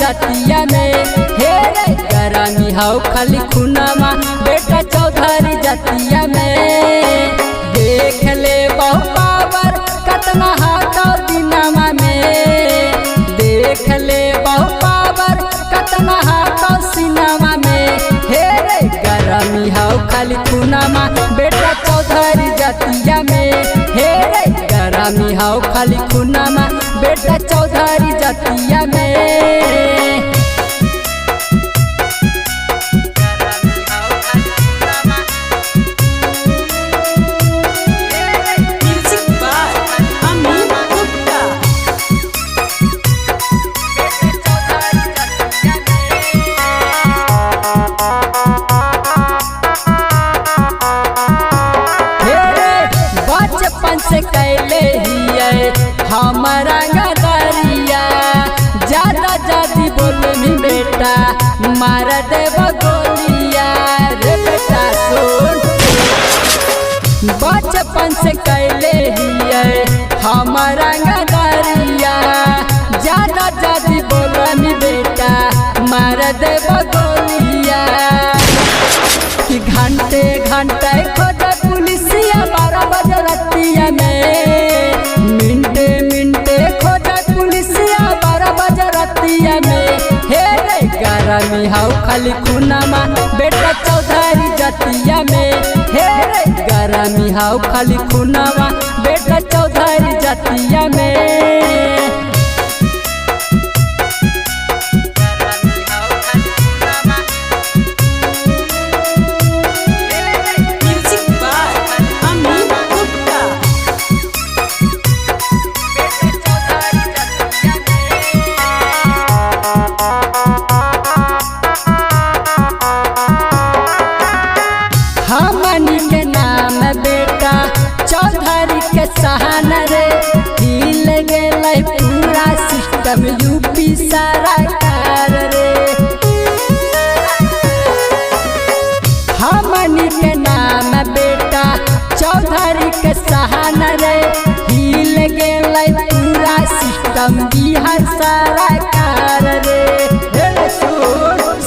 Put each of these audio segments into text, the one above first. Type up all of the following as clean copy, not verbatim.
जातिया में। हे रे गरमी हाउ खाली खुनामा बेटा चौधरी जातिया में। देख ले बहु पावर कतना हाथो दिनमा में। देख ले बहु पावर कतना हाथो सिनमा में। हे रे गरमी हाउ खाली खुनामा बेटा चौधरी जातिया में। हे रे गरमी हाउ खाली खुनामा बेटा चौधरी जातिया में। बचपन से कैले हिए हमारा गदरिया। ज्यादा जादी बोलनी बेटा मार देव गोलिया। रे बेटा सुन बचपन से कैले हिए हमारा गदरिया। ज्यादा जादी बोलनी बेटा मार देव गोलिया। कि घंटे घंटे खोज पुलिसिया 12 बजे रतिया में। मिनटे मिनटे खोज पुलिसिया 12 बजे रतिया में। हे रे गरमी हाउ खाली खुनामा बेटा चौधरी जातिया में। हे रे गरमी हाउ खाली खुनामा बेटा चौधरी जातिया में। हमनी के नाम बेटा चौधरी के सहान रे। हिल गेलै पूरा सिस्टम यूपी सरकार रे। हमनी के नाम बेटा चौधरी के सहान रे। हिल गेलै पूरा सिस्टम बिहार सरकार रे।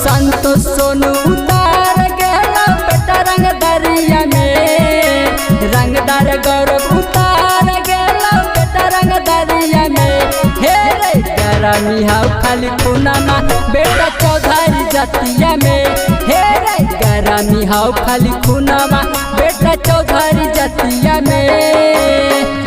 संतोष सोनू उतार गेलो बेटा रंग दरिया में। रंगदार गौरव उतार गेलो बेटा रंग दरिया में। हे रे गरमी हाउ खाली खुनामा बेटा चौधरी जातिया में। हे रे गरमी हाउ खाली खुनामा बेटा चौधरी जातिया में।